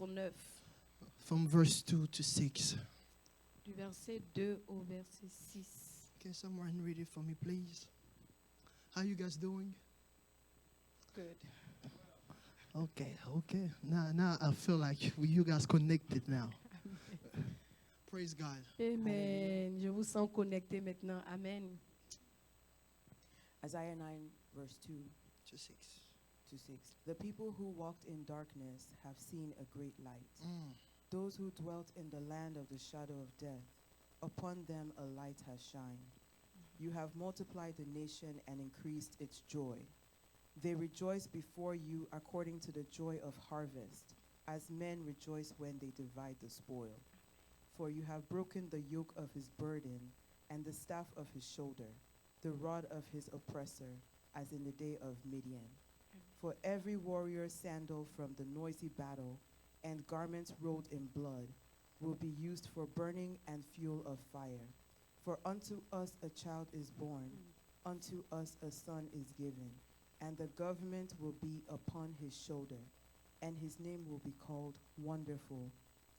chapitre 9, from verse 2 to 6. du verset 2 au verset 6. Can someone read it for me, please? How you guys doing? Good. Okay. Now I feel like you guys connected now. Praise God. Amen. Je vous sens connecté maintenant. Amen. Isaiah 9, verse 2 To 6. to 6. The people who walked in darkness have seen a great light. Those who dwelt in the land of the shadow of death, upon them a light has shined. You have multiplied the nation and increased its joy. They rejoice before you according to the joy of harvest, as men rejoice when they divide the spoil. For you have broken the yoke of his burden and the staff of his shoulder, the rod of his oppressor, as in the day of Midian. For every warrior's sandal from the noisy battle and garments rolled in blood will be used for burning and fuel of fire. For unto us a child is born, unto us a son is given, and the government will be upon his shoulder, and his name will be called Wonderful,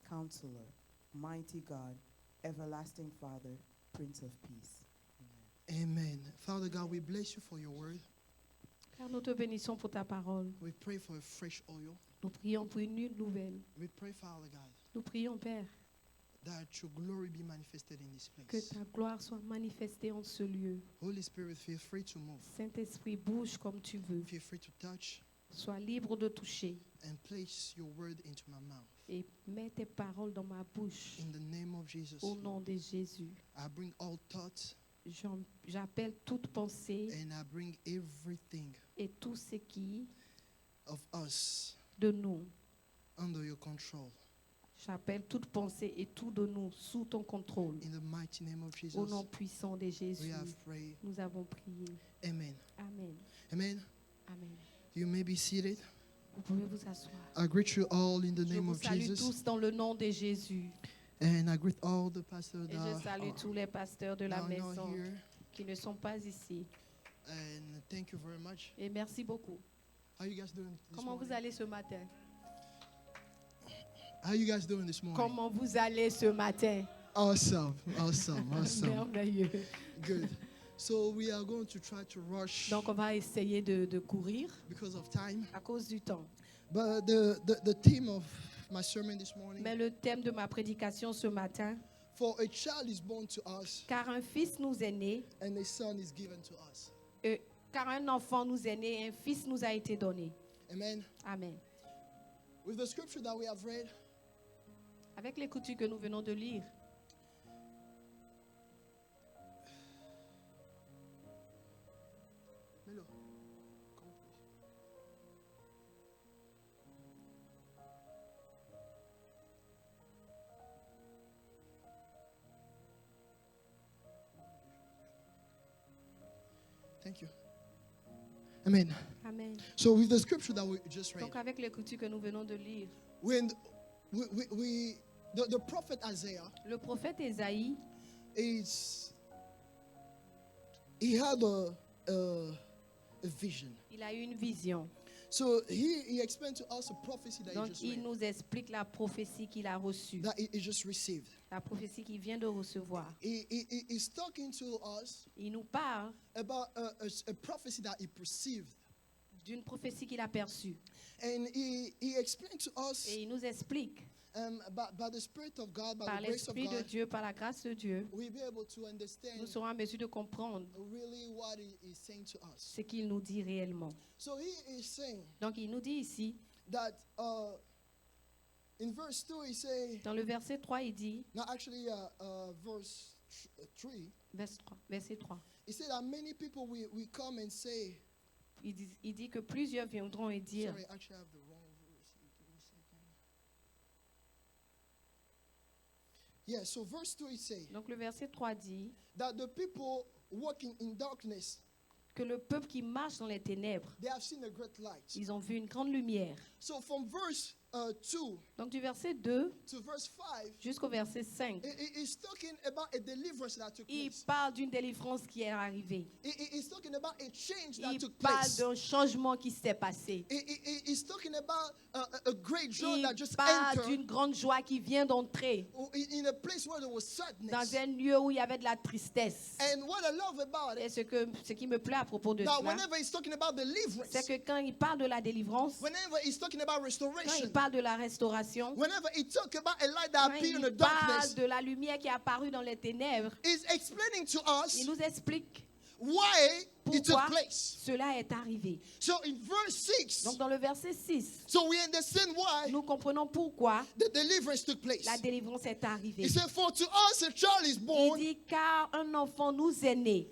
Counselor, Mighty God, Everlasting Father, Prince of Peace. Amen. Father God, we bless you for your word. Car nous te bénissons pour ta parole. We pray for a fresh oil. Nous prions pour une nouvelle. We pray, Father God, Nous prions, Père, that your glory be manifested in this que place. ta gloire soit manifestée en ce lieu. Holy Spirit, feel free to move. Saint-Esprit, bouge comme tu veux. Feel free to touch Sois libre de toucher and place your word into my mouth. et mets tes paroles dans ma bouche. In the name of Jesus, Au nom de Jésus, I bring all thoughts j'appelle toute pensée and I bring everything et tout ce qui of us de nous. under your control. J'appelle toute pensée et tout de nous sous ton contrôle. In the mighty name of Jesus, Au nom puissant de we Jésus, have prayed. nous avons prié. Amen. Amen. Amen. Amen. You may be seated. Vous pouvez vous asseoir. I greet you all in the Je name vous of salue Jesus. tous dans le nom de Jésus. And I greet all the pastors Et that je salue tous les pasteurs de la are now maison here. qui ne sont pas ici. And thank you very much. Et merci beaucoup. How you guys doing this Comment vous morning? allez ce matin? How you guys doing this morning? Comment vous allez ce matin? Awesome. Merveilleux. Good. So we are going to try to rush Donc on va essayer de courir because of time. à cause du temps. But the theme of my sermon this morning, Mais le thème de ma prédication ce matin, for a child is born to us car un fils nous est né, and a son is given to us. car un enfant nous est né, un fils nous a été donné. Amen. Amen. With the scripture that we have read, Avec l'écriture que nous venons de lire, Melo, come please. Thank you. Amen. Amen. So with the scripture that we just read, Donc avec l'écriture que nous venons de lire, when the prophet Isaiah le prophète Ésaïe, he had a vision. il a eu une vision. So he explained to us a prophecy that Donc he just il read, nous explique la prophétie qu'il a reçue, that he just received. la prophétie qu'il vient de recevoir. He's talking to us Il nous parle about a prophecy that he perceived. d'une prophétie qu'il a perçue. And he explained to us Et il nous explique, by the Spirit of God, by par the grace of l'Esprit de God, Dieu, par la grâce de Dieu, we'll be able to understand nous serons en mesure de comprendre really what he is saying to us. ce qu'il nous dit réellement. So he is saying Donc il nous dit ici, that in verse 2 he say, dans le verset 3, il dit, now actually verse 3, verset 3, he said that many people will come and say, il dit que plusieurs viendront et dire, sorry, actually I have the wrong verse. Give me a second. Yeah, so verse 2 he say donc le verset 3 dit that the people walking in darkness, que le peuple qui marche dans les ténèbres, they have seen a great light. ils ont vu une grande lumière. So from verse 2 Donc du verset 2 to verse 5, jusqu'au verset 5, he's talking about a deliverance that took il place. parle d'une délivrance qui est arrivée. He's talking about a change that Il took parle place. d'un changement qui s'est passé. He's talking about a great joy that Il just parle entered d'une grande joie qui vient d'entrer in a place where there was dans sadness. un lieu où il y avait de la tristesse. And what I love about Et it, ce qui me plaît à propos de that cela, whenever he's talking about deliverance, c'est que quand il parle de la délivrance, whenever he's talking about quand restoration, il parle de la restauration, whenever he talks about a light that quand appeared in the il parle darkness, de la lumière qui est apparue dans les ténèbres, he's explaining to us il nous explique why it took pourquoi place. cela est arrivé. So in verse 6, Donc dans le verset 6, so we understand why nous comprenons pourquoi the deliverance took place. la délivrance est arrivée. He said, for to us a child is Il born, dit, car un enfant nous est né,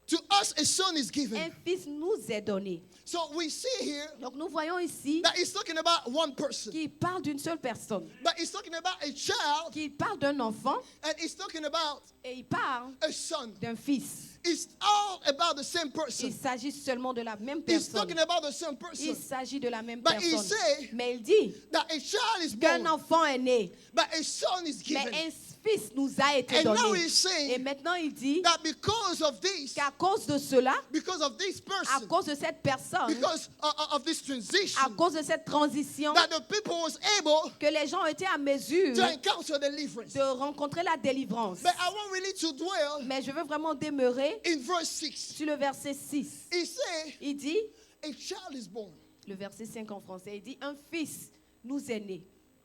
to us a son is un given. fils nous est donné. So we see here Donc nous voyons ici that he's talking about one person, qu'il parle d'une seule personne, but he's talking about a child, qu'il parle d'un enfant and he's talking about et il parle a son. d'un fils. It's all about the same person. Il s'agit seulement de la même He's personne. talking about the same Il person. s'agit de la même But he personne. say Mais il dit that a child is qu'un born, enfant est né, but a son is mais given. un fils nous a été And now donné. he's saying Et maintenant il dit that because of this, qu'à cause de cela, because of this à person, cause de cette personne, because of this à transition, cause de cette transition, that the people was able que les gens ont été à mesure to encounter deliverance. de rencontrer la délivrance. But I want really to dwell Mais je veux vraiment demeurer in verse 6. sur le verset 6. He said, Il dit, a child is born. le verset 5 en français, il dit, un fils nous est né,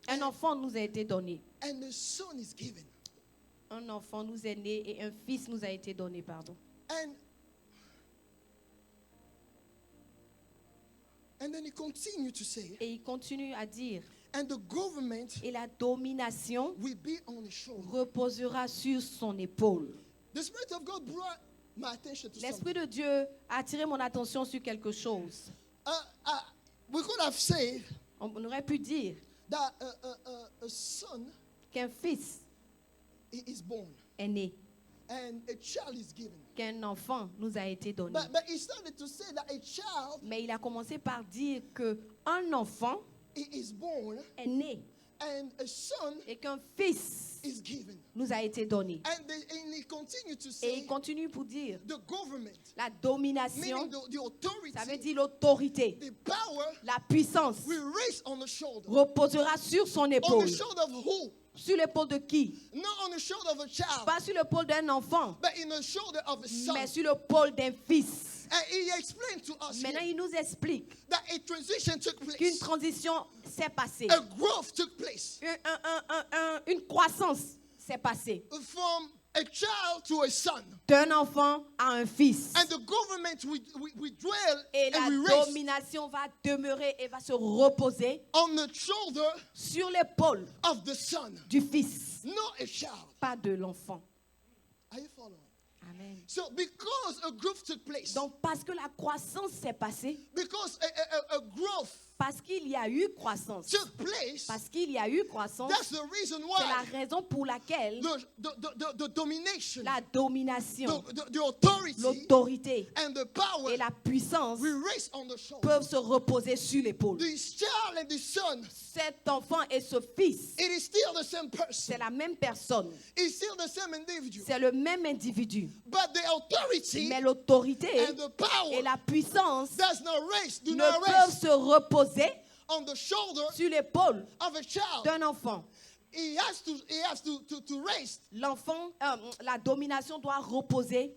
un enfant nous a été donné. And the son is given. Un enfant nous est né et un fils nous a été donné, pardon. And then he continued to say, Et il continue à dire, and the government et la domination will be on his shoulder. reposera sur son épaule. The Spirit of God brought my attention to L'Esprit something. de Dieu a attiré mon attention sur quelque chose. We could have said On aurait pu dire that a son qu'un fils is born est né, and a child is given. qu'un enfant nous a été donné. But he started to say that a child Mais il a commencé par dire qu'un enfant is born est né and a son et qu'un fils is given. nous a été donné. And he continued to Et say il continue pour dire the government, la domination, meaning the authority, ça veut dire l'autorité, the power la puissance will rest on the shoulder. reposera sur son On épaule. the shoulder of who? Sur l'épaule de qui? Not on the shoulder of a child, Pas sur l'épaule d'un enfant, but in the shoulder of a son. mais sur l'épaule d'un fils. And he explained to us Maintenant, here il nous explique that a transition took qu'une place. transition s'est passée. A growth took place Une croissance s'est passée. from a child to a son. D'un enfant à un fils. And the government we dwell Et la and we rest domination va demeurer et va se reposer on the shoulder sur l'épaule of the son, du fils, not a child. pas de l'enfant. Are you following? Amen. So because a growth took place, Donc parce que la croissance s'est passée, because a growth parce qu'il y a eu croissance, took place, parce qu'il y a eu croissance, that's the reason c'est la why raison pour laquelle the domination, la domination, the authority, l'autorité and the power et la puissance we rest on the shoulder. peuvent se reposer sur l'épaule. This child and this son, Cet enfant et ce fils, it is still the same person. c'est la même personne, It's still the same individual. c'est le même individu. But the authority Mais l'autorité and the power et la puissance does not rest, do ne not peuvent rest se reposer on the shoulder sur l'épaule of a child. d'un enfant. He has to rest. L'enfant, la domination doit reposer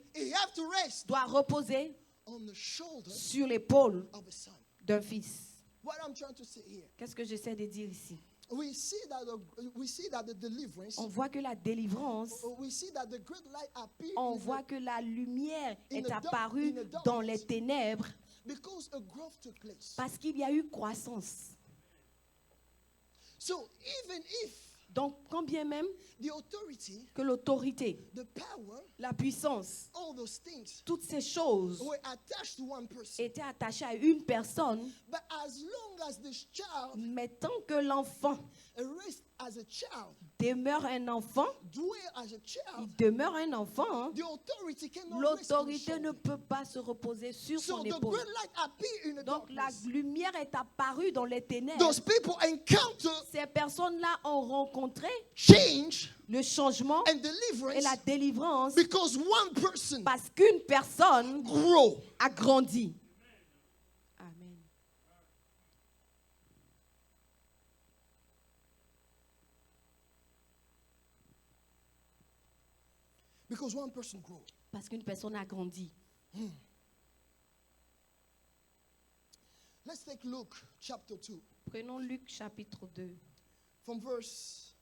Doit reposer on the shoulder sur l'épaule of a son. d'un fils. What I'm trying to say here, Qu'est-ce que j'essaie de dire ici? we see that the deliverance, On voit que la délivrance, we see that the great light appeared on voit que la lumière in est the dark- apparue in the darkness. dans les ténèbres because a growth took place. parce qu'il y a eu croissance. So even if Donc, quand bien même the authority, que l'autorité, the power, la puissance, all those things toutes ces choses were attached to one person, étaient attachées à une personne, but as long as this child mais tant que l'enfant rests as a child, demeure un enfant, dwell as a il child, demeure un enfant, the authority cannot rest on his l'autorité ne shoulder. peut pas se reposer sur So son the épaule. great light appeared in the Donc la darkness. lumière est apparue dans les ténèbres. Those people encounter Ces personnes-là ont rencontré change le changement and et deliverance la délivrance because one person parce qu'une personne grow. a grandi. Amen. Because one person grow. Parce qu'une personne a grandi. Let's take Luke chapter 2 Prenons Luc chapitre 2, from verse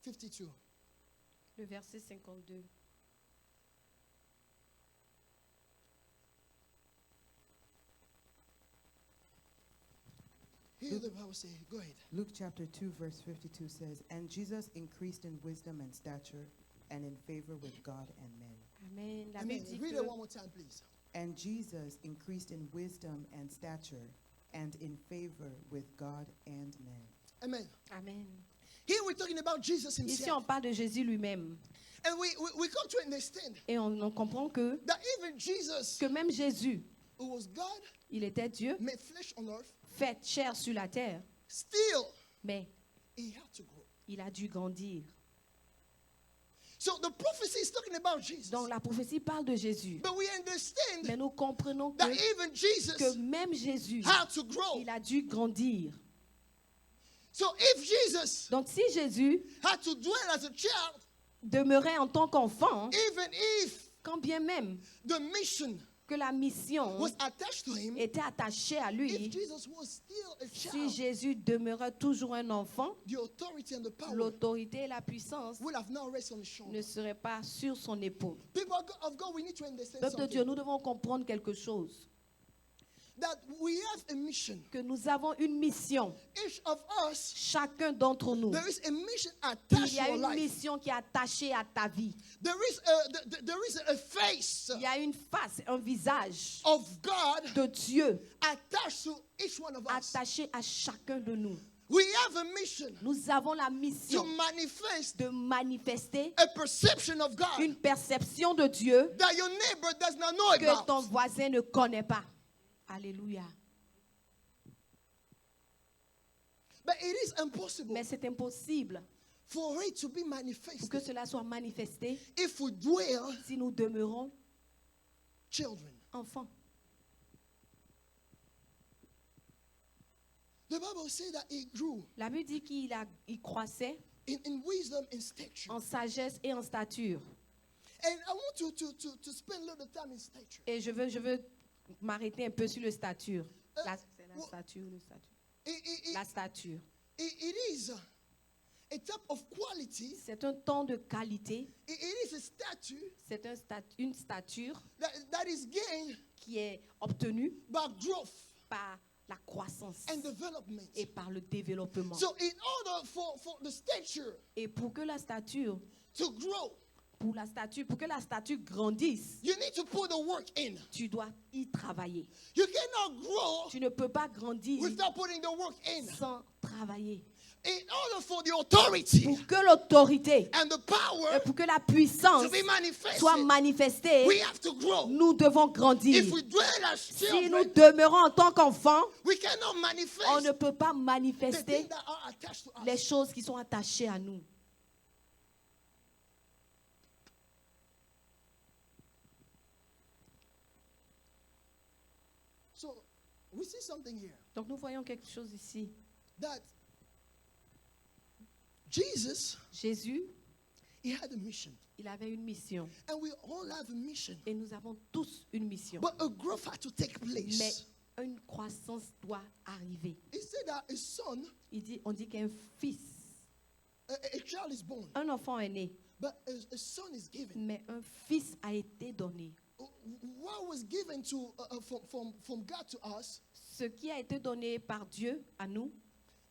52. le verset 52. Here the Bible says, go ahead. Luke chapter 2, verse 52 says, And Jesus increased in wisdom and stature and in favor with God and men. Amen. La Amen. Bible dit Read que it one more time, please. And Jesus increased in wisdom and stature and in favor with God and men. Amen. Amen. Here we're talking about Jesus Ici, himself. on parle de Jésus lui-même. And we come to understand Et on comprend que that even Jesus, même Jésus, who was God, il était Dieu, made flesh on earth, fait chair sur la terre, still mais he had to grow. il a dû grandir. So the prophecy is talking about Jesus. Donc la prophétie parle de Jésus. But we understand Mais nous comprenons that even que Jesus même Jésus, had to grow. il a dû grandir. So if Jesus Donc si Jésus had to dwell as a child, demeurait en tant qu'enfant, even if quand bien même the mission que la mission was attached to him, était attachée à if lui, Jesus was still a si child, Jésus demeurait toujours un enfant, the authority and the power l'autorité et la puissance will have now rested on his shoulder. ne seraient pas sur son épaule. People of God, we need to understand Peuple de Dieu, something. nous devons comprendre quelque chose. That we have a mission. Que nous avons une mission. Each of us, Chacun d'entre nous. there is a mission Il attached y to a your une life. mission qui est attachée à ta vie. There is a face Il y a une face, un visage of God de Dieu attached to each one of us. attaché à chacun de nous. We have a mission Nous avons la to mission manifest de manifester a perception of God une perception de Dieu that your neighbor does not know que ton about. voisin ne connaît pas. Alléluia. But it is impossible Mais c'est impossible for it to be pour que manifested cela soit manifesté if we dwell si nous demeurons children. enfants. The Bible says that he grew La Bible dit qu'il croissait in wisdom and stature. en sagesse et en stature. And I want to spend a little time in stature. Et je veux m'arrêter un peu sur le stature. C'est la well, stature, le stature. It La stature. is a type of quality. C'est un temps de qualité. It is a statue C'est une stature that is gained qui est obtenue by growth par la croissance and development. et par le développement. So in order for the stature Et pour que la stature, to grow, pour que la stature grandisse, you need to put the work in. tu dois y travailler. You cannot grow Tu ne peux pas grandir without putting the work in. sans travailler. In order for the authority Pour que l'autorité and the et power pour que la puissance to be manifested, soit manifestée, we have to grow. nous devons grandir. If we dwell as Si nous children, demeurons en tant qu'enfants, we cannot on ne manifest peut pas the manifester things that are attached to les us. choses qui sont attachées à nous. So we see something here Donc nous voyons quelque chose ici. that Jesus, Jésus, he had a mission, il avait une mission. and we all have a mission. Et nous avons tous une mission. But a growth had to take place. Mais une croissance doit arriver. He said that a son, On dit qu'un fils, a child is born, un enfant est né, but a son is given. mais un fils a été donné. What was given to from God to us, Ce qui a été donné par Dieu à nous,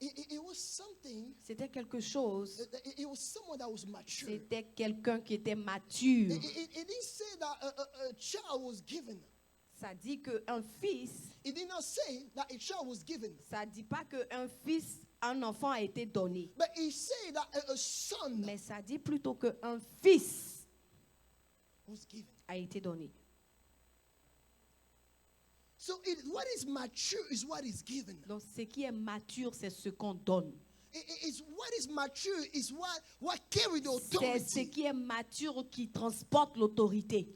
it was something. c'était quelque chose, It was someone that was mature. c'était quelqu'un qui était mature. It didn't say that a child was given. Ça dit qu'un fils, It did not say that a child was given. ça dit pas qu'un fils un enfant a été donné. But he said that a son Mais ça dit plutôt qu'un fils was given. a été donné. So what is mature is what is given. Donc ce qui est mature, c'est ce qu'on donne. What is mature is what carry the C'est ce authority. qui est mature qui transporte l'autorité.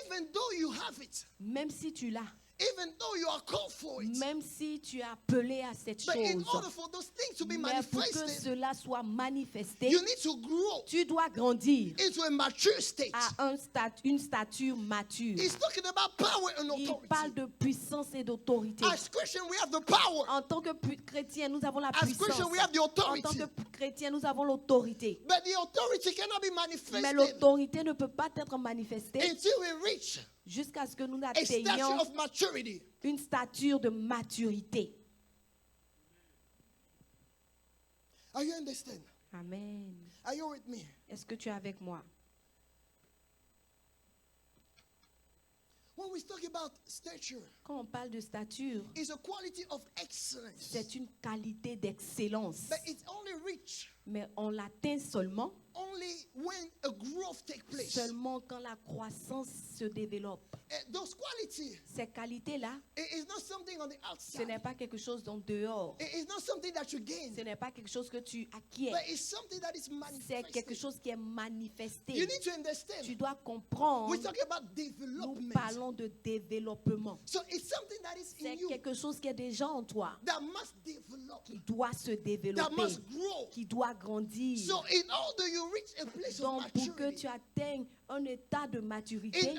Even though you have it, Même si tu l'as, even though you are called for it, même si tu es appelé à cette but in chose, order for those things to be mais pour que manifested, cela soit manifesté, you need to grow tu dois grandir into a mature state. à une stature mature. He's talking about power and Il authority. parle de puissance et d'autorité. As Christians, we have the power. En tant que chrétien, nous avons la As puissance. Christians, we have the En tant authority. que chrétien, nous avons l'autorité. But the authority cannot be Mais manifested l'autorité ne peut pas être manifestée until we reach jusqu'à ce que nous a stature atteignions of maturity. une stature de maturité. Are you understand? Amen. Are you with me? Est-ce que tu es avec moi? When we talk about stature, Quand on parle de stature, it's a quality of excellence. c'est une qualité d'excellence. But it's only reached Mais on l'atteint seulement, only when a growth takes place. seulement quand la croissance se développe. Those qualities, Ces qualités-là, it is not something on the ce n'est outside. pas quelque chose d'en dehors. It is not something that you gain. Ce n'est pas quelque chose que tu acquiers. But it's something that is C'est quelque manifested. chose qui est manifesté. You need to Tu understand. dois comprendre. We talk about Nous development. parlons de développement. So it's something that is in C'est you quelque chose qui est déjà en toi, that must develop, qui doit se that développer, must grow. qui doit grandir. So in order you reach a place of Donc, pour que maturity, tu atteignes un état de maturité,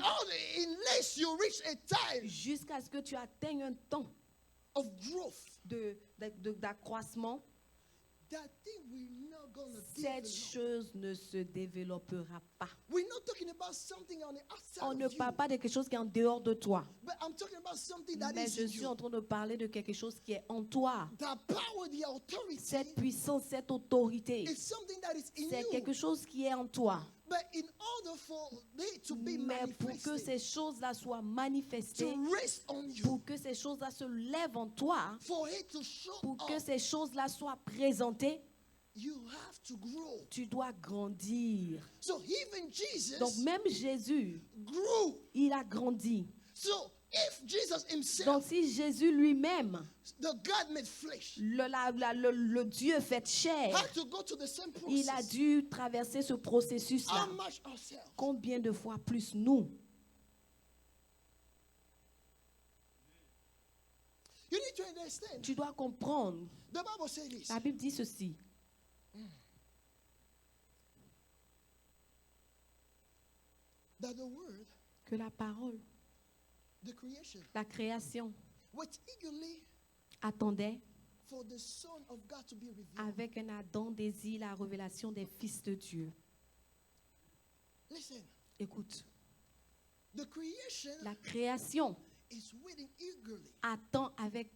unless you reach a time jusqu'à ce que tu atteignes un temps of growth, d'accroissement, that thing we're not gonna cette develop. chose ne se développera pas. We're not talking about something on the outside On ne of you, parle pas de quelque chose qui est en dehors de toi, but I'm talking about something that mais is je in suis you. en train de parler de quelque chose qui est en toi. The power, the authority Cette puissance, cette autorité, is something that is in c'est you. quelque chose qui est en toi. But in order for it to be Mais pour que manifested, ces choses-là soient manifestées, to rest on you, pour que ces choses-là se lèvent en toi, for it to show pour que up, ces choses-là soient présentées, you have to grow. tu dois grandir. So even Jesus Donc même Jésus, grew. il a grandi. So if Jesus himself, Donc si Jésus lui-même, the God made flesh, le Dieu fait chair, had to go to the same il a process, dû traverser ce processus-là. how much ourselves? Combien de fois plus nous? You need to understand. Tu dois comprendre. The Bible says this. La Bible dit ceci. That the word, Que la parole, the creation, la création, wait eagerly attendait for the Son of God to be revealed. avec un ardent désir la révélation des fils de Dieu. Listen, Écoute, the creation la création is waiting eagerly. attend avec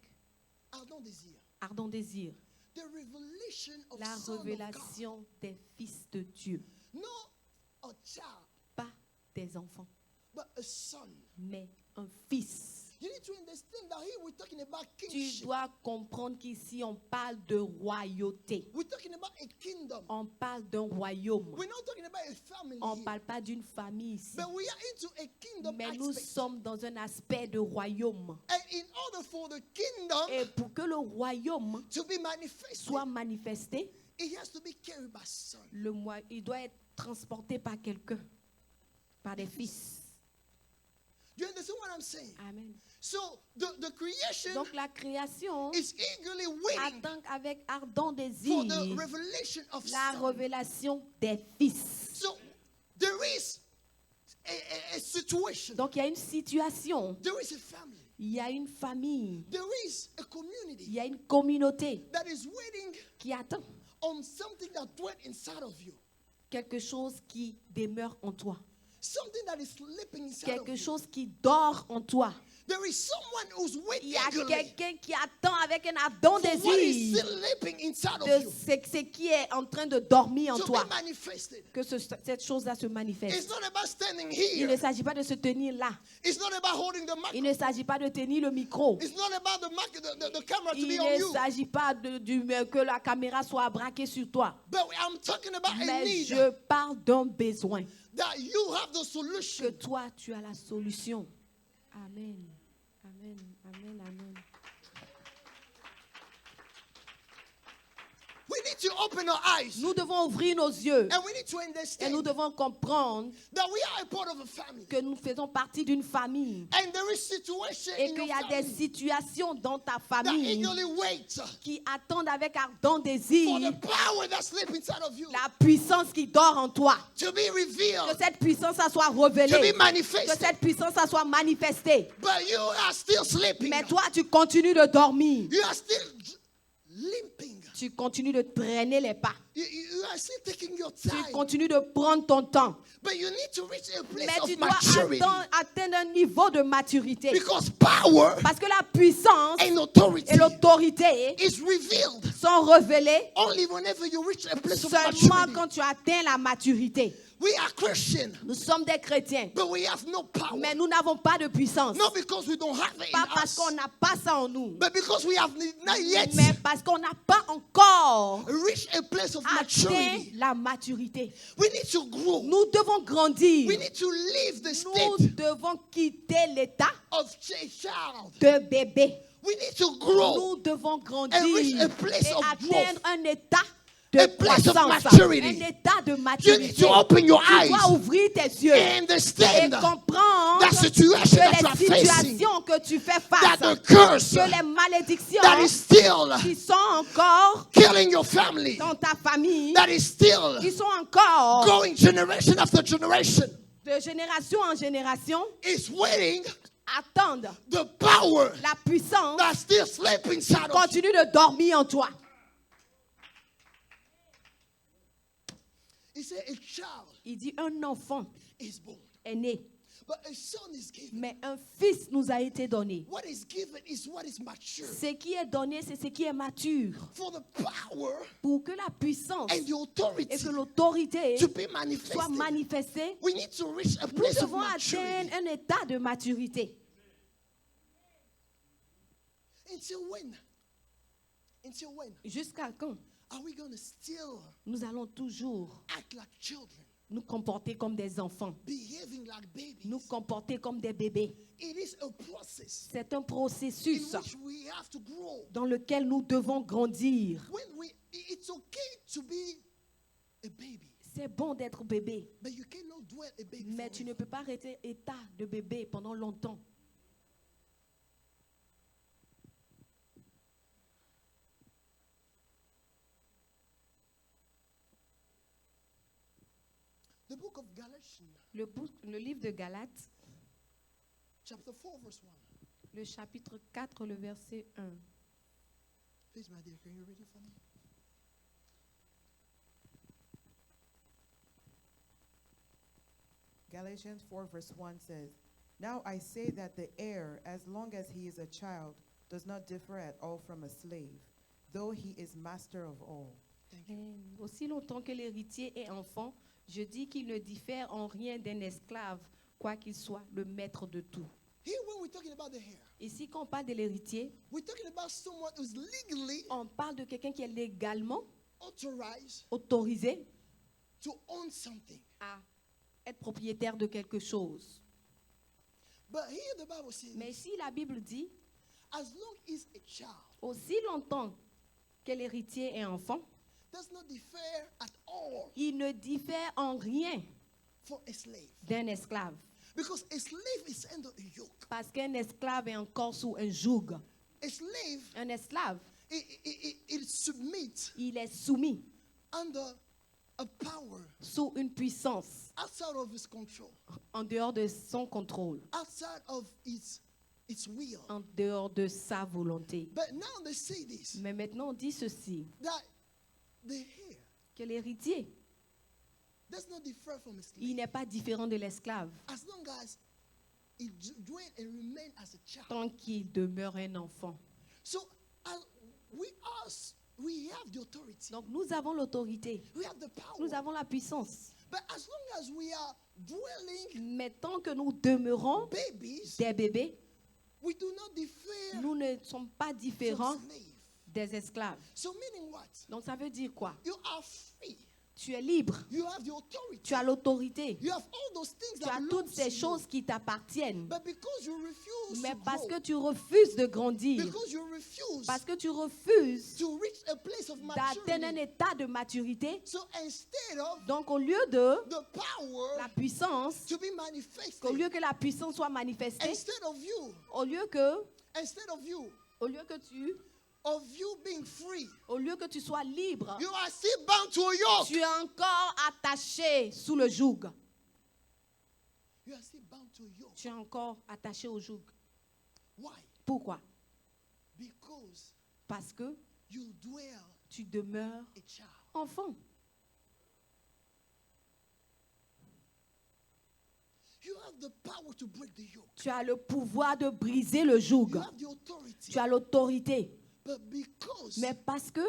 Ardent désir. ardent désir The revelation of la Son of God. révélation des fils de Dieu. Not a child, Pas des enfants, but a son. mais un fils. You need to understand that here we're talking about Tu kingship. dois comprendre qu'ici on parle de royauté. We're talking about a kingdom. On parle d'un royaume. We're not talking about a family On ne here. parle pas d'une famille ici. But we are into a kingdom Mais nous aspect. sommes dans un aspect de royaume. And in order for the kingdom Et pour que le royaume to be manifested, soit manifesté, it has to be carried by son. il doit être transporté par quelqu'un, par des fils. Do you understand what I'm saying? Amen. So the creation Donc la création is eagerly waiting attend avec ardent for désir the revelation of la son. révélation des fils. So there is a situation. Donc il y a une situation, There is a family. il y a une famille, There is a il community y a une communauté that is waiting qui attend on something that dwelt inside of you. quelque chose qui demeure en toi, Something that is sleeping inside quelque of you. chose qui dort en toi. There is someone who's Il waiting y a eagerly quelqu'un qui attend avec un ardent for what is désir still sleeping inside of de you ce qui est en train de dormir en to toi. be manifested. Que cette chose-là se It's manifeste. not about standing Il here. ne s'agit pas de se tenir là. It's not about holding the Il microphone. ne s'agit pas de tenir le micro. It's not about the camera to Il be on ne you. s'agit pas que la caméra soit braquée sur toi. But I'm talking about a Mais need je parle d'un besoin. that you have the Que solution. toi, tu as la solution. Amen. Amen. Amen. Amen. We need to open our eyes Nous devons ouvrir nos yeux and we need to et nous understand devons comprendre that we are a part of a family. que nous faisons partie d'une famille And there is situation et in qu'il your y a des family situations dans ta that famille eagerly wait qui attendent avec ardent for désir the power that sleeps inside of you la puissance qui dort en toi. to be Que revealed, cette puissance ça soit to révélée. be manifested. Que cette puissance ça soit manifestée. But you are still sleeping. Mais toi, tu continues de dormir. You are still limping. Tu continues de traîner les pas. You are still taking your Tu time. continues de prendre ton temps. But you need to reach a place Mais tu of dois maturity. atteindre un niveau de maturité. Because power Parce que la puissance and authority et l'autorité is revealed sont révélées only whenever you reach a place of seulement maturity. quand tu atteins la maturité. We are Christian, Nous sommes des chrétiens, but we have no power. mais nous n'avons pas de puissance. Not because we don't have it Pas in parce us, qu'on n'a pas ça en nous, but because we have not yet mais parce qu'on n'a pas encore reached a place of atteint maturity. la maturité. We need to grow. Nous devons grandir. We need to leave the Nous state devons quitter l'état of child. de bébé. We need to grow. Nous devons grandir and reach a place et of atteindre growth. un état de A place of croissance, maturity. un état de You need maturité. to open your Tu eyes dois ouvrir tes yeux and et understand comprendre that situation that you que are les facing, situations que tu fais that face, the curse que les malédictions that is still qui sont encore killing your family, dans ta famille, that is still qui sont encore going generation after generation, de génération en génération, is waiting attendent the power la puissance that still sleeps inside of you. continue de dormir en toi. He said a child Il dit un enfant is born, est né, but a son is given. mais un fils nous a été donné. What is given is what is mature. Ce qui est donné, c'est ce qui est mature. For the power Pour que la puissance and the authority et que l'autorité to be soit manifested, manifestée, we need to reach a nous place of devons maturity. atteindre un état de maturité. Until when? Until when Jusqu'à quand are we going to still nous allons toujours act like children, nous comporter comme des enfants, behaving like babies? nous comporter comme des bébés? It is a process C'est un in processus which we have to grow. dans lequel nous devons grandir. It's okay to be a baby, C'est bon d'être bébé, but you cannot dwell a baby mais tu ne forever. peux pas rester état de bébé pendant longtemps. The book of Galatians, Le livre de Galates, chapter 4, verse 1. le chapitre 4, le verset 1. Please, my dear, can you read it for me? Galatians 4 verse 1 says, "Now I say that the heir, as long as he is a child, does not differ at all from a slave, though he is master of all." Aussi longtemps que l'héritier est enfant, je dis qu'il ne diffère en rien d'un esclave, quoiqu'il soit le maître de tout. Here, when we're talking about the heir, Ici, quand on parle de l'héritier, we're talking about someone who's legally on parle de quelqu'un qui est légalement authorized autorisé to own something. à être propriétaire de quelque chose. But here the Bible says, Mais ici, la Bible dit, as long as a child aussi longtemps que l'héritier est enfant, does not differ at all il ne diffère en rien from a slave. d'un esclave. Because a slave is under a yoke. Parce qu'un esclave est encore sous un joug. A slave, Un esclave, it submits il est soumis under a power sous une puissance outside of his control, en dehors de son contrôle, outside of its will. en dehors de sa volonté. But now they say this, Mais maintenant, on dit ceci, that the heir que l'héritier, does not differ from a slave. il n'est pas différent de l'esclave. As long as it dwell and remain as a child. tant qu'il demeure un enfant. So we have the authority. Donc nous avons l'autorité, We have the power. nous avons la puissance. But as long as we are dwelling Mais tant que nous demeurons babies, des bébés, we do not differ nous ne sommes pas différents from slave. des esclaves. So meaning what? Donc ça veut dire quoi? You are free. Tu es libre, You have the authority. tu as l'autorité, You have all those things tu that as belong toutes to ces you. choses qui t'appartiennent. But because you refuse Mais to parce grow, que tu refuses de grandir, because you refuse parce que tu refuses to reach a place of d'atteindre un maturity, état de maturité, so instead of donc au lieu de the power la puissance, to be manifested, qu'au lieu que la puissance soit manifestée, instead of you, au lieu que tu sois libre, you are still bound to a yoke. tu es encore attaché sous le joug. You are still bound to a yoke. Tu es encore attaché au joug. Why? Pourquoi? Because Parce que you dwell tu demeures a child. enfant. You have the power to break the yoke. Tu as le pouvoir de briser le joug. You have the authority. Tu as l'autorité. But because Mais parce que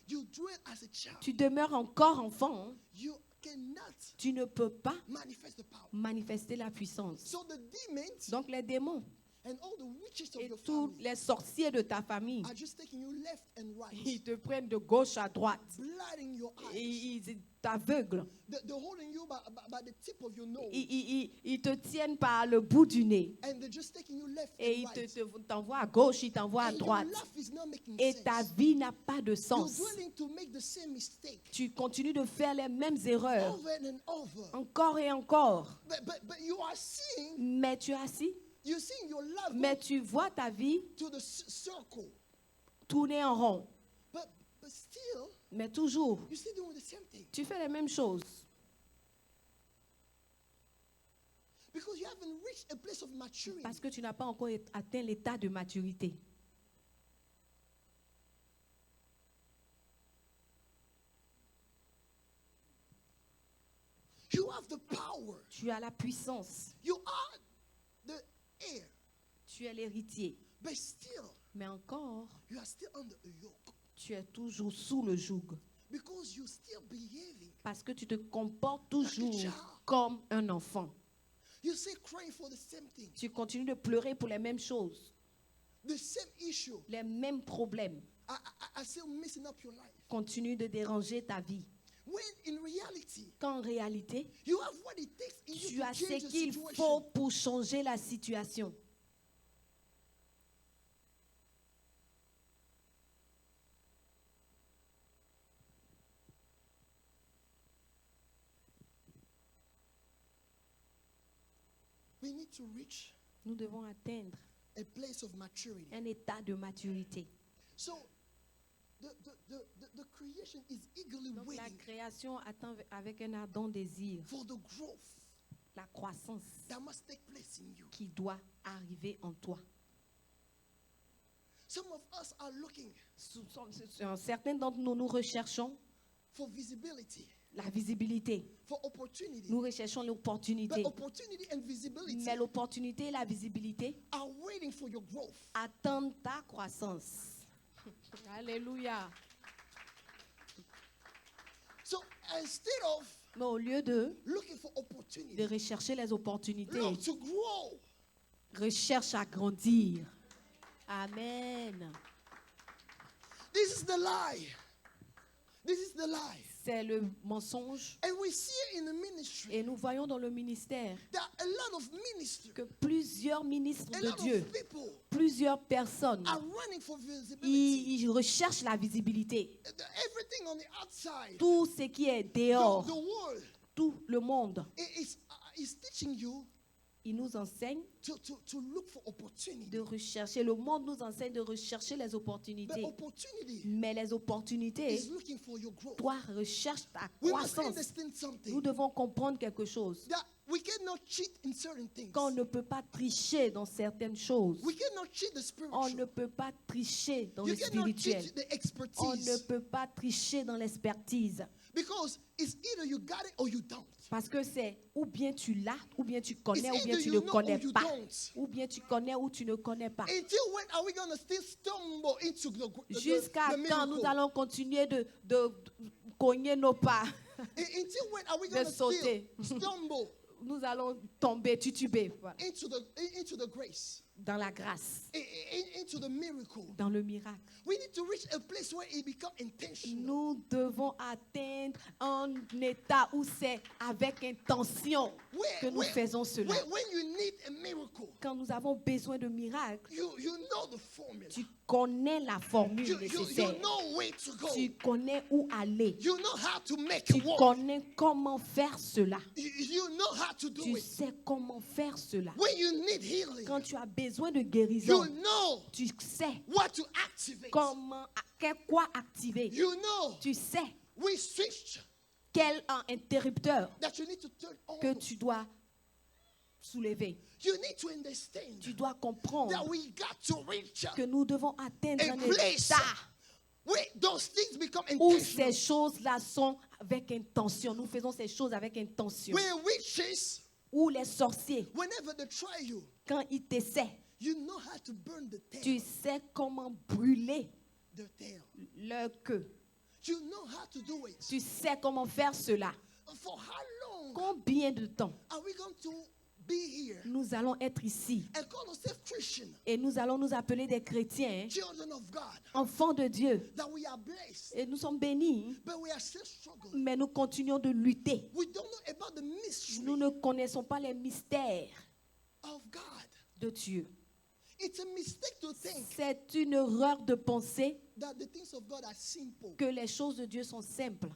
you dwell as a child, tu demeures encore enfant, you cannot tu ne peux pas manifest the power. manifester la puissance. So the demons Donc les démons and all the witches of et your tous family les sorciers de ta famille, are just taking you left and right, ils te prennent de gauche à droite. blinding your Et eyes. ils t'aveuglent. They're holding you by the tip of your nose, Ils te tiennent par le bout du nez. and they're just taking you left Et and ils right. t'envoient à gauche, ils t'envoient à And droite. your life is not making Et ta sense. vie n'a pas de You're sens. willing to make the same mistake Tu continues de faire les mêmes erreurs. over and over. Encore et encore. But you are seeing, Mais tu es assis. you're seeing your life Mais go tu vois ta vie to the circle. tourner en rond. But still, Mais toujours, you're still doing the same thing. tu fais les mêmes choses. Because you haven't reached a place of maturity. Parce que tu n'as pas encore atteint l'état de maturité. You have the power. Tu as la puissance. You are the heir. Tu es l'héritier. But still, Mais encore, you are still under a yoke. tu es toujours sous le joug. Because you're still behaving. Parce que tu te comportes toujours child. comme un enfant. You're still crying for the same thing. Tu continues de pleurer pour les mêmes choses, The same issue les mêmes problèmes. are still messing up your life. Continuent de déranger ta vie. When in reality, Qu'en réalité, you have what it takes in tu you as to ce change the qu'il situation. faut pour changer la situation. We need to reach Nous devons atteindre a place of maturity. un état de maturité. So, the creation is eagerly Donc la waiting création attend avec un ardent désir for the growth la croissance that must take place in you. qui doit arriver en toi. Some of us are looking Certains d'entre nous, nous recherchons for visibility, la visibilité. for opportunity. Nous recherchons But l'opportunité. opportunity and visibility Mais l'opportunité et la visibilité are waiting for your growth. attendent ta croissance. Alléluia. So instead of Mais au lieu de looking for opportunity, rechercher les opportunités, look to grow. recherche à grandir. Amen. This is the lie. This is the lie. C'est le mensonge. And we see it in the ministry. Et nous voyons dans le ministère There are a lot of ministers, que plusieurs ministres a de lot Dieu, of people plusieurs personnes, are running for visibility. ils recherchent la visibilité. Everything on the outside, Tout ce qui est dehors, the world tout le monde, is teaching you il nous enseigne to look for opportunity. de rechercher. Le monde nous enseigne de rechercher les But opportunités. opportunity Mais les opportunités, is looking for your growth. toi, recherche ta We must croissance. understand Nous something. devons comprendre quelque chose. That we cannot cheat in certain things. Qu'on ne peut pas tricher dans certaines choses. We cannot cheat the On ne spiritual. peut pas tricher dans You le cannot spirituel. cheat the On ne expertise. peut pas tricher dans l'expertise. Because it's either you got it or you don't. Parce que c'est ou bien tu l'as, ou bien tu It's connais, ou bien either tu you ne know or connais you pas. don't. Ou bien tu connais ou tu ne connais pas. Until when are we going to still stumble into Jusqu'à the quand nous miracle? allons continuer de cogner nos pas, Until when are we de going to still sauter. stumble Nous allons tomber, tituber, voilà, into the grace, dans la grâce, into the miracle? dans le miracle. We need to reach a place where it becomes intentional. Nous devons atteindre un état où c'est avec intention que nous faisons cela. When you need a miracle, Quand nous avons besoin de miracles, you know the formula. tu connais la formule You nécessaire. know where to go. Tu connais où aller. You know how to make Tu it work. connais comment faire cela. You know how to do Tu it. sais comment faire cela. When you need healing, Quand tu as besoin de guérison, you know tu sais what to activate. comment, quoi activer. You know Tu sais which switch quel interrupteur that you need to turn on. que tu dois soulever. You need to understand Tu dois comprendre that we got to reach que nous devons atteindre a un place état where those things become où intentional. ces choses-là sont avec intention. Nous faisons ces choses avec intention. Where witches, Où les sorciers, whenever they try you, quand ils t'essaient, you know how to burn the tail. tu sais comment brûler The tail. leur queue. You know how to do it. Tu sais comment faire cela. For how long Combien de temps are we going to be here nous allons être ici and call ourselves Christian, et nous allons nous appeler des chrétiens, children of God, enfants de Dieu, that we are blessed, et nous sommes bénis, but we are still struggling? mais nous continuons de lutter. We don't know about the mystery Nous ne connaissons pas les mystères of God. de Dieu. It's a mistake to think C'est une erreur de penser that the things of God are simple. que les choses de Dieu sont simples.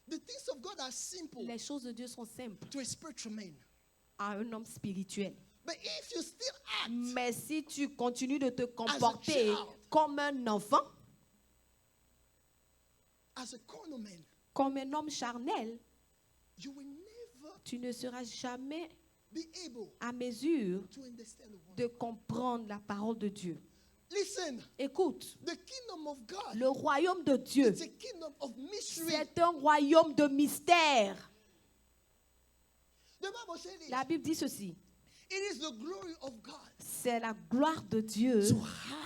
The things of God are simple Les choses de Dieu sont simples to a spiritual man. à un homme spirituel. But if you still act Mais si tu continues de te comporter child. comme un enfant, as a carnal man, comme un homme charnel, you will never tu ne seras jamais be able à mesure to understand the word. de comprendre la parole de Dieu. Listen, Écoute, the kingdom of God, le royaume de Dieu, it's a kingdom of mystery. c'est un royaume de mystère. The Bible says this. La Bible dit ceci, It is the glory of God c'est la gloire de Dieu to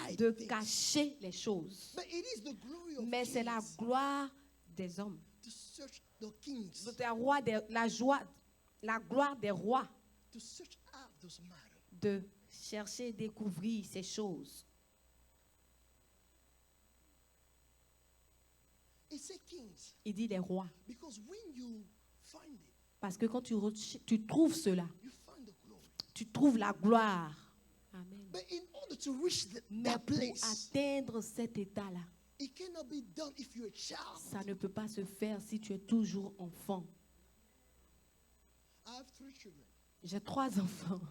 hide de things. cacher les choses. But it is the glory of Mais c'est la kings gloire des hommes, to search the kings, la gloire des rois to search out those matters. de chercher et découvrir ces choses. It says kings Il dit les rois. because when you find it, Parce que quand tu trouves cela, you find the glory. tu trouves la gloire. Amen. But in order to reach Mais that pour place, atteindre cet état-là, it cannot be done if you're a child. ça ne peut pas se faire si tu es toujours enfant. I have 3 children, J'ai 3 enfants.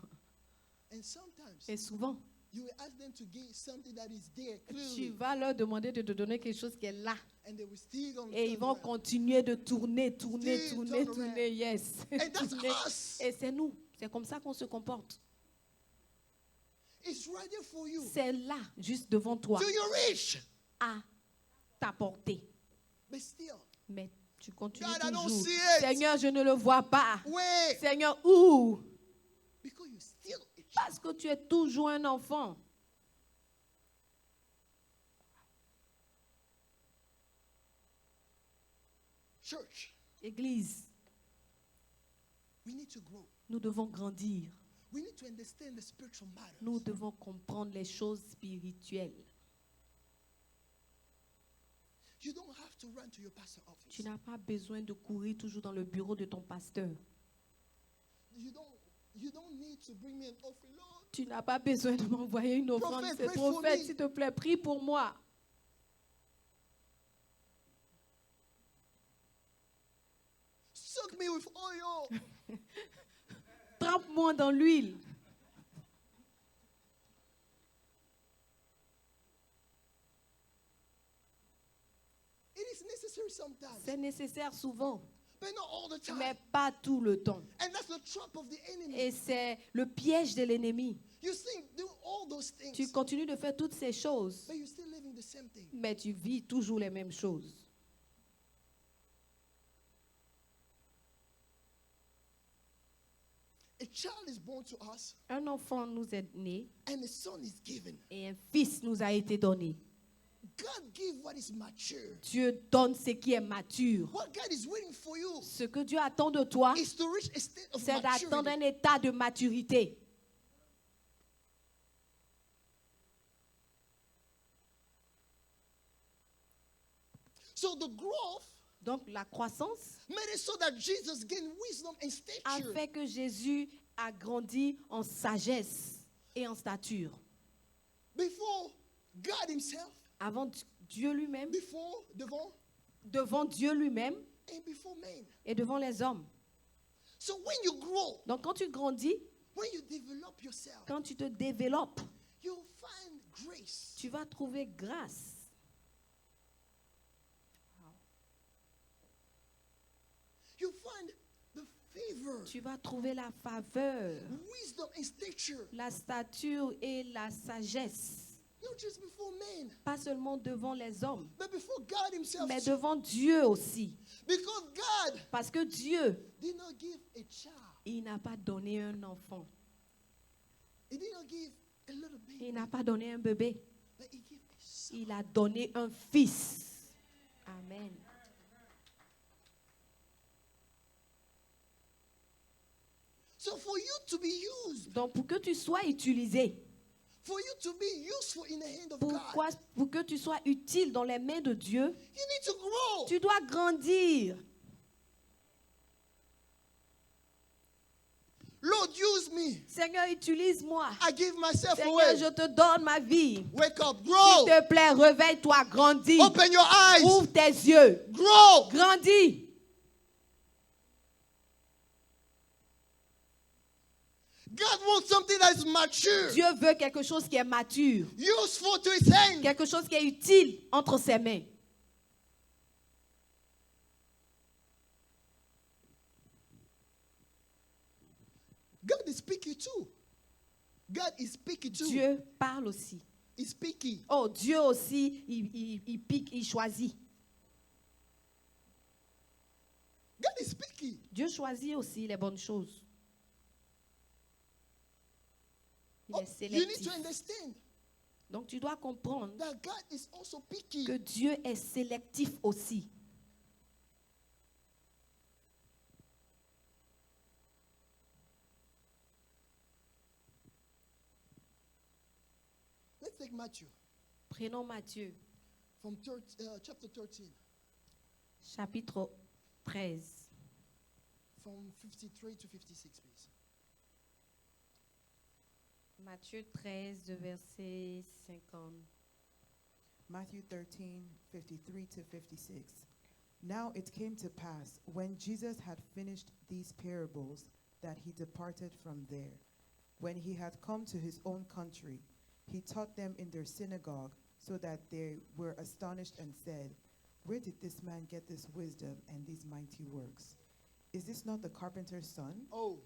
and sometimes Et souvent, you will ask them to give something that is there tu clearly, vas leur demander de te donner quelque chose qui est là. and they will still gonna Et ils turn vont around. continuer de tourner, Still turn around. tourner, yes. And that's Tourner. us. Et c'est nous. C'est comme ça qu'on se comporte. It's right there for you. C'est là, juste devant toi, Do you reach? à ta portée. But still, Mais tu continues God, I don't toujours. see it. Seigneur, je ne le vois pas. wait, Seigneur, où? because you still a child. Parce que tu es toujours un enfant. Church, Église, we need to grow. nous devons grandir. We need to understand the spiritual matters. Nous devons comprendre les choses spirituelles. You don't have to run to your pastor's office. Tu n'as pas besoin de courir toujours dans le bureau de ton pasteur. You don't need to bring me an offering, Lord. Tu n'as pas besoin de m'envoyer une offrande. Prophète, C'est pray for prophète, me. s'il te plaît, prie pour moi. Soak me with oil. Trempe-moi dans l'huile. It is necessary sometimes, C'est nécessaire souvent, but not all the time. mais pas tout le temps. And that's the trap of the enemy. Et c'est le piège de l'ennemi. You think, do all those things, Tu continues de faire toutes ces choses, but you're still living the same thing. mais tu vis toujours les mêmes choses. A child is born to us, Un enfant nous est né and a son is given. et un fils nous a été donné. God give what is mature. Dieu donne ce qui est mature. What God is waiting for you Ce que Dieu attend de toi, is to reach a state of c'est d'attendre maturity. un état de maturité. So the growth Donc la croissance made it so that Jesus gained wisdom and a stature. fait que Jésus a grandi en sagesse et en stature. Before God himself, Avant Dieu lui-même, devant Dieu lui-même and before men. et devant les hommes. So when you grow, Donc quand tu grandis, when you develop yourself, quand tu te développes, you'll find grace. tu vas trouver grâce. You'll find the favor, Tu vas trouver la faveur, wisdom and stature. la stature et la sagesse. Not just before men, Pas seulement devant les hommes, but before God himself. mais too. devant Dieu aussi. Because God Parce que Dieu, did not give a child. il n'a pas donné un enfant. He did not give a little baby. Il n'a pas donné un bébé. But he gave a son. Il a donné un fils. Amen. So for you to be used, Donc pour que tu sois utilisé, for you to be useful in the hand of pourquoi, God, pour que tu sois utile dans les mains de Dieu, you need to grow. tu dois grandir. Lord, use me. Seigneur, utilise-moi. I give myself Seigneur, away. je te donne ma vie. Wake up, S'il grow. te plaît, réveille-toi, grandis. Open your eyes. Ouvre tes yeux. Grow. Grandis. God wants something that is mature, Dieu veut quelque chose qui est mature. useful to his hand. Quelque chose qui est utile entre ses mains. God is speaking too. God is speaking too. Dieu parle aussi. He's speaking. Oh, Dieu aussi, il pique, il choisit. God is speaking. Dieu choisit aussi les bonnes choses. Il Oh, est you need to sélectif. understand Donc tu dois comprendre that God is also picky. que Dieu est sélectif aussi. Let's take Matthew Prenons Matthieu, from chapter 13, chapitre 13, from 53 to 56, please. Matthieu 13, de verset 50. Matthew 13, 53 to 56. Now it came to pass, when Jesus had finished these parables, that he departed from there. When he had come to his own country, he taught them in their synagogue, so that they were astonished and said, "Where did this man get this wisdom and these mighty works? Is this not the carpenter's son? Oh,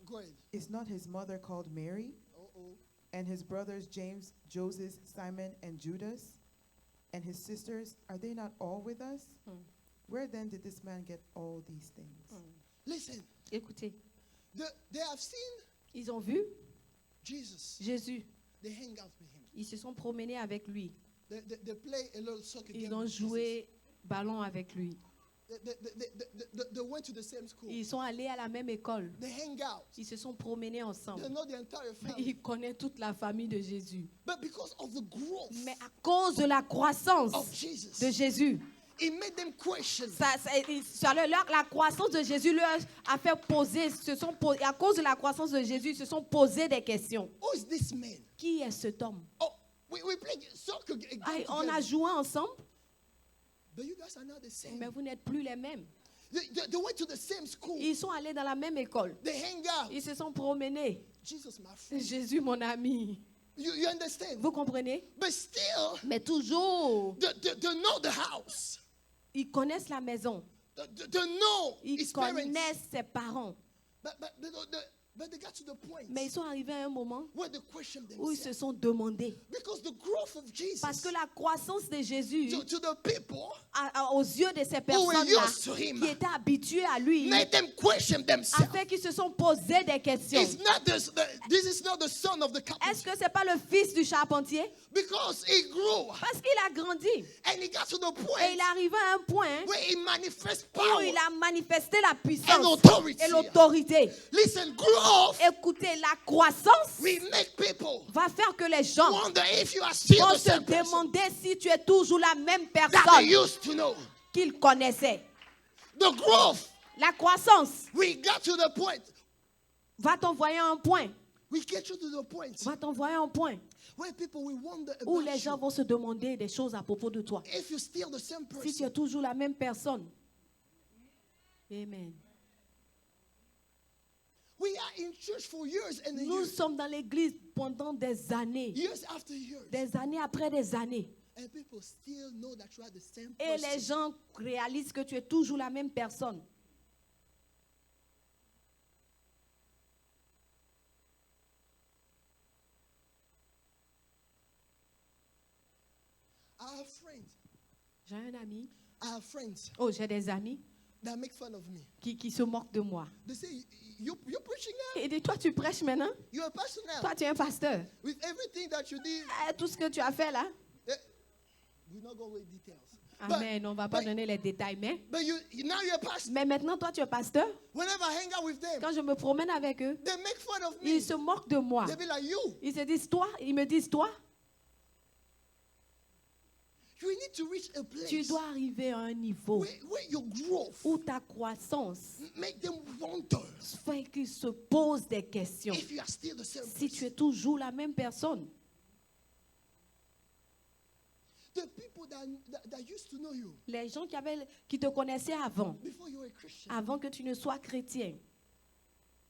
go ahead. Is not his mother called Mary? Uh-oh. And his brothers James, Joseph, Simon, and Judas? And his sisters, are they not all with us? Where then did this man get all these things?" Listen, Écoutez, they have seen ils ont vu Jesus. Jésus. They hang out with him. Ils se sont promenés avec lui. They play a little soccer game Ils ont with Jesus. joué ballon avec lui. They went to the same school. Ils sont allés à la même école. They hang out. Ils se sont promenés ensemble. They know the entire family. Il connaît toute la famille de Jésus. But because of the growth Mais à cause de la croissance of Jesus, de Jésus, it made them question. la croissance de Jésus leur a fait poser, à cause de la croissance de Jésus, ils se sont posés des questions. Who is this man? Qui est cet homme? Oh, we played soccer game Ah, on a together. joué ensemble, But you guys are not the same. mais vous n'êtes plus les mêmes. They went to the same school. Ils sont allés dans la même école. They hang out. Ils se sont promenés. Jesus, my friend. Jésus, mon ami. You understand? Vous comprenez? But still, Mais toujours, they know the house. ils connaissent la maison. They know Ils his parents. connaissent ses parents. But But they got to the point Mais ils sont arrivés à un moment where they questioned où ils se themselves. sont demandé. Because the growth of Jesus Parce que la croissance de Jésus, to the people aux yeux de ces who were personnes-là, used to him qui étaient habituées à lui, made them question themselves. a fait qu'ils se sont posés des questions. It's not this is not the son of the Est-ce carpenter. que ce n'est pas le fils du charpentier? Because he grew Parce qu'il a grandi. and he got to the Et point il arriva à un point where he manifests où power il a manifesté la and puissance authority. et l'autorité. Listen, growth Écoutez, la croissance will make people va faire que les gens wonder if you are still vont the se same person demander si tu es toujours la même that personne they used to know. qu'ils connaissaient. The growth, La croissance we got to the point. va t'envoyer à un point. We get you to the point Va t'envoyer à un point where people will wonder où about les gens you. vont se demander des choses à propos de toi. If you're still the same Si tu es person. toujours la même personne. Amen. We are in church for years and Nous years, sommes dans l'église pendant des années. years after years. Des années après des années. And people still know that you are the same Et les person. gens réalisent que tu es toujours la même personne. I have friends. J'ai un ami. I have friends Oh, j'ai des amis that make fun of me. qui se moquent de moi. They say, you're preaching now? Et dis, toi, tu prêches maintenant? You're a pastor now. Toi, tu es un pasteur. With everything that you did, Tout ce que tu as fait là. we're not going with details. Amen. On ne va pas but- donner les détails. But now you're a pastor. Mais maintenant, toi, tu es pasteur. Whenever I hang out with them, Quand je me promène avec eux, they make fun of me. ils se moquent de moi. They be like, Ils se disent, toi, ils me disent, toi, you need to reach a place tu dois arriver à un niveau where your growth où ta croissance make them wonder fait qu'ils se posent des questions. if you are still the same Si tu person. es toujours la même personne. The people that used to know you Les gens qui te connaissaient avant, before you were a Christian, avant que tu ne sois chrétien,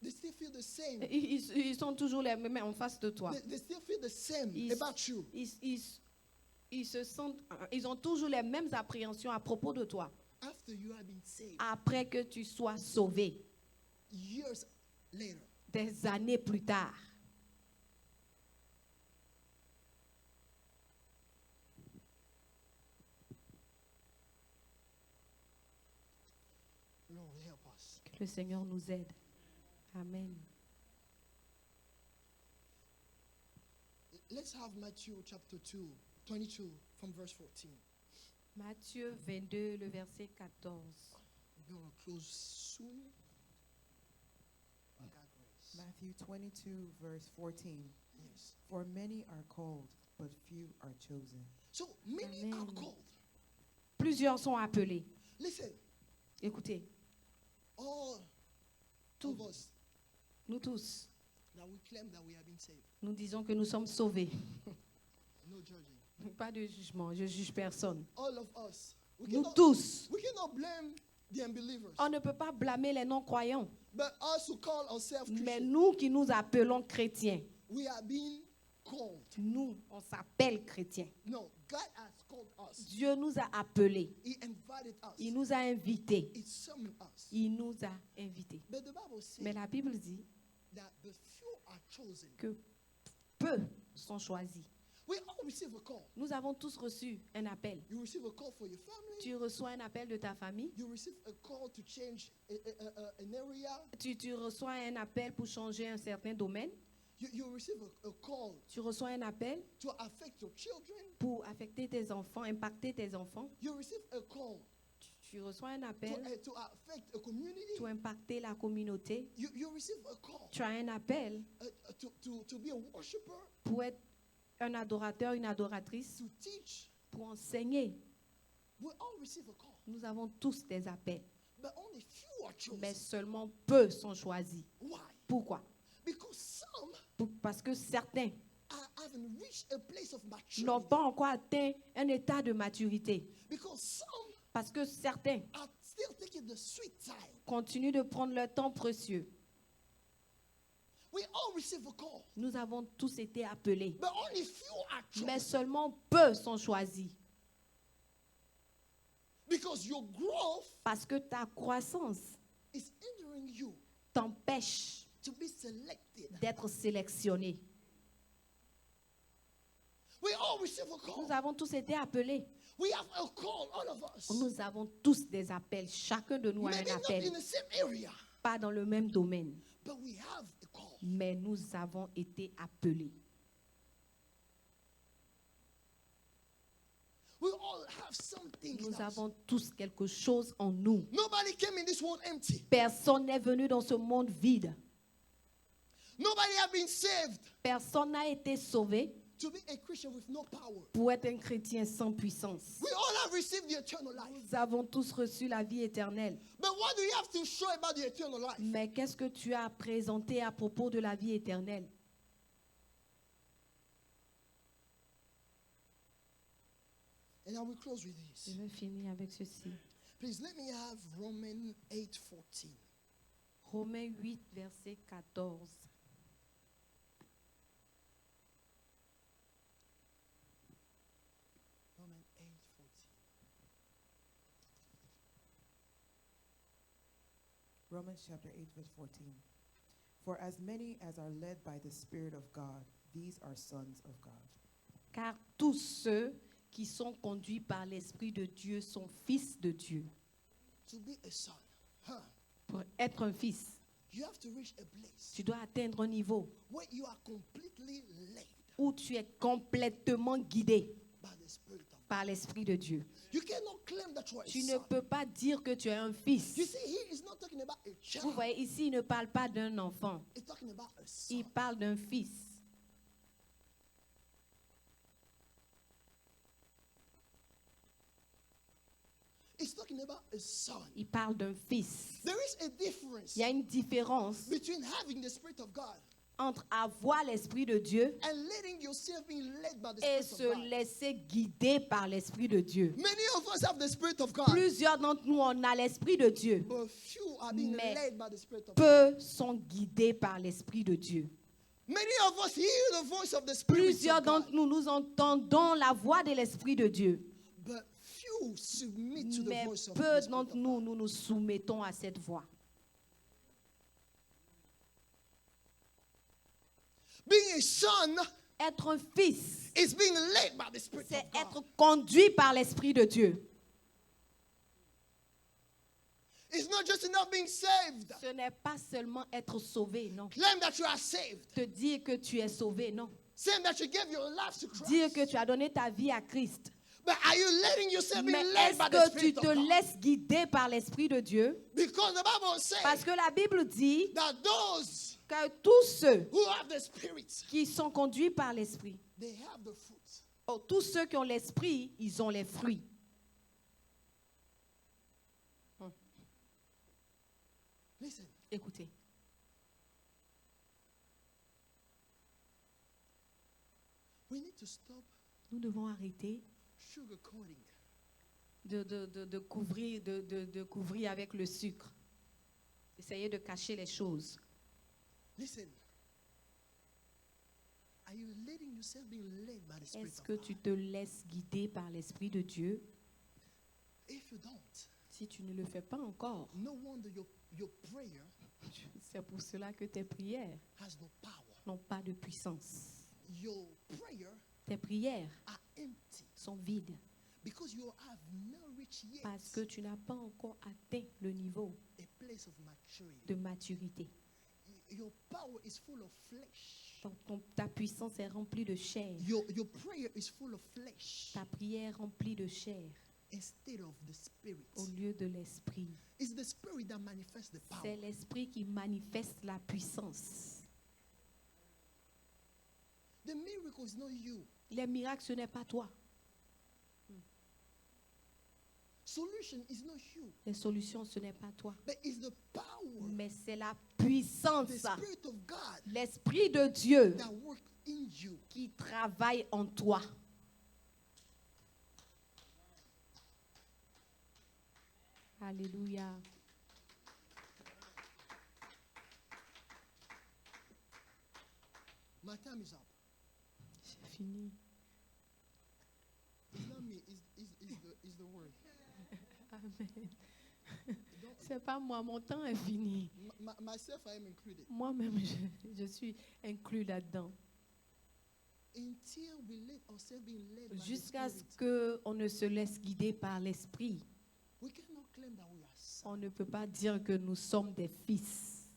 they still feel the same. ils sont toujours les mêmes en face de toi. They still feel the same Ils- about you. Ils se sentent, ils ont toujours les mêmes appréhensions à propos de toi. After you have been saved, Après que tu sois sauvé, years later. des années plus tard. Lord, help us. Que le Seigneur nous aide. Amen. Let's have Matthew chapter 2, 22 from verse 14. Matthieu 22, le verset 14. We're going to close soon. God grace. Matthew 22, verse 14. Yes. For many are called, but few are chosen. So many are Amen. called. Plusieurs sont appelés. Listen, Écoutez, all Tout. of us nous tous, that we claim that we have been saved. nous disons que nous sommes sauvés. No judging. Pas de jugement, je juge personne. All of us. Nous tous, We cannot blame the unbelievers. on ne peut pas blâmer les non-croyants. But us who call ourselves Mais Christians, nous qui nous appelons chrétiens, we are being called. nous, on s'appelle chrétiens. No, God has called us. Dieu nous a appelés. He invited us. Il nous a invités. He summoned us. Il nous a invités. But the Bible says Mais la Bible dit that the few are chosen. que peu sont choisis. We all receive a call. Nous avons tous reçu un appel. You receive a call for your family. Tu reçois un appel de ta famille. You receive a call to change an area. Tu reçois un appel pour changer un certain domaine. You receive a call Tu reçois un appel to affect your children. pour affecter tes enfants, impacter tes enfants. You receive a call Tu reçois un appel to affect a community. pour impacter la communauté. You receive a call Tu as un appel to be a worshiper, pour être un adorateur, une adoratrice, to teach. pour enseigner. We all receive a call. Nous avons tous des appels, But only few are chosen. mais seulement peu sont choisis. Why? Pourquoi? Because some Parce que certains haven't reached a place of n'ont maturity. pas encore atteint un état de maturité. Because some Parce que certains are still taking the sweet time. continuent de prendre leur temps précieux. We all receive a call. Nous avons tous été appelés, But only few are mais chosen. seulement peu sont choisis. Because your growth Parce que ta croissance is hindering you t'empêche to to be selected. d'être sélectionnés. We all receive a call. Nous avons tous été appelés. We have a call, all of us. Nous avons tous des appels. Chacun de nous a Maybe un not appel. in the same area, Pas dans le même domaine, but we have a call. mais nous avons été appelés. We all have something in Nous us. avons tous quelque chose en nous. Nobody came in this world empty. Personne n'est venu dans ce monde vide. Nobody have been saved Personne n'a été sauvé to be a Christian with no power. pour être un chrétien sans puissance. We all have received the eternal life. Nous avons tous reçu la vie éternelle. But what do you have to show about the eternal life? Mais qu'est-ce que tu as présenté à propos de la vie éternelle? And I will close with Je this. vais finir avec ceci. Please let me have Romans 8:14. Romains 8, verset 14. Romans 8:14. Romans chapter 8, verse 14. For as many as are led by the Spirit of God, these are sons of God. Car tous ceux qui sont conduits par l'Esprit de Dieu sont fils de Dieu. To be a son, Pour être un fils, you have to reach a place tu dois atteindre un niveau where you are completely led où tu es complètement guidé by the Spirit of God. par l'Esprit de Dieu. You cannot claim that you are a Tu ne son. peux pas dire que tu es un You fils. see, he is not talking about a Vous child. voyez, ici, il ne parle pas d'un enfant. He's talking about a son. Il parle d'un fils. He's talking about a son. Il parle d'un fils. There is a difference Il y a une différence between having the Spirit of God entre avoir l'Esprit de Dieu and letting yourself be led by the et Spirit se of God. laisser guider par l'Esprit de Dieu. Many of us have the Spirit of God, Plusieurs d'entre nous, on a l'Esprit de Dieu. but few are being Mais led by the Spirit of God. Peu sont guidés par l'Esprit de Dieu. Many of us hear the voice of the Spirit Plusieurs of God, d'entre nous, nous entendons la voix de l'Esprit de Dieu. but few submit to the Mais voice of peu the Spirit d'entre of nous, God. nous nous soumettons à cette voix. Being a son Être un fils, is being led by the Spirit c'est of God. être conduit par l'Esprit de Dieu. It's not just enough being saved. Ce n'est pas seulement être sauvé, non. Claim that you are saved. Te dire que tu es sauvé, non. Saying that you gave your life to Christ. Dire que tu as donné ta vie à Christ. But are you letting yourself be Mais led by the est-ce que tu Spirit te of God? laisses guider par l'Esprit de Dieu? Because the Bible says Parce que la Bible dit that those que tous ceux who have the Spirit, qui sont conduits par l'Esprit, they have the fruits. tous ceux qui ont l'Esprit, ils ont les fruits. Listen, Écoutez, we need to stop nous devons arrêter sugarcoating. de couvrir avec le sucre. Essayer de cacher les choses. Listen. Are you letting yourself be led by the Spirit Est-ce of que God? tu te laisses guider par l'Esprit de Dieu? If you don't, Si tu ne le fais pas encore, no wonder your prayer c'est pour cela que tes prières has no power. n'ont pas de puissance. Your prayer Tes prières are empty sont vides because you have not reached yet parce que tu n'as pas encore atteint le niveau a place of maturity. de maturité. Your power is full of flesh. Ta puissance est remplie de chair. Your prayer is full of flesh Ta prière remplie de chair instead of the Spirit. au lieu de l'Esprit. It's the Spirit that manifests the C'est power. l'Esprit qui manifeste la puissance. The miracle is not you. Les miracles, ce n'est pas toi. Solution is not you, Les solutions, ce n'est pas toi. but it's the power, Mais c'est la puissance, the Spirit of God l'Esprit de Dieu that works in you. qui travaille en toi. Alléluia. My time is up. J'ai fini. It's not me, it's the word. Amen. Don't C'est pas moi, mon temps est fini. Myself, I am included. Moi-même, je suis inclus là-dedans. Until we let ourselves be led by the Jusqu'à ce Spirit, qu'on ne se laisse guider par l'Esprit, we cannot claim that we are sons. on ne peut pas dire que nous sommes des fils.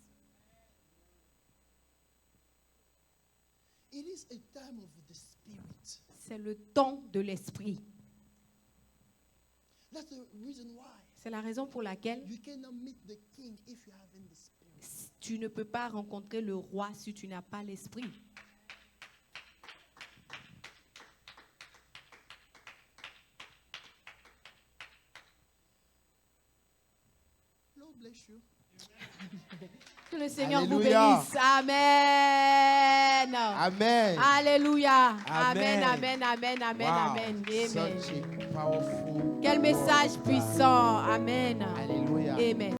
It is a time of the Spirit. C'est le temps de l'Esprit. That's the reason why C'est la raison pour laquelle you cannot meet the King if you haven't the Spirit. tu ne peux pas rencontrer le roi si tu n'as pas l'Esprit. Lord bless you. Que le Seigneur vous Alléluia. bénisse. Amen. Amen. Alléluia. Amen. Amen, amen, amen, Wow. amen. Amen. Such a powerful. Quel message puissant. Amen. Alléluia. Amen.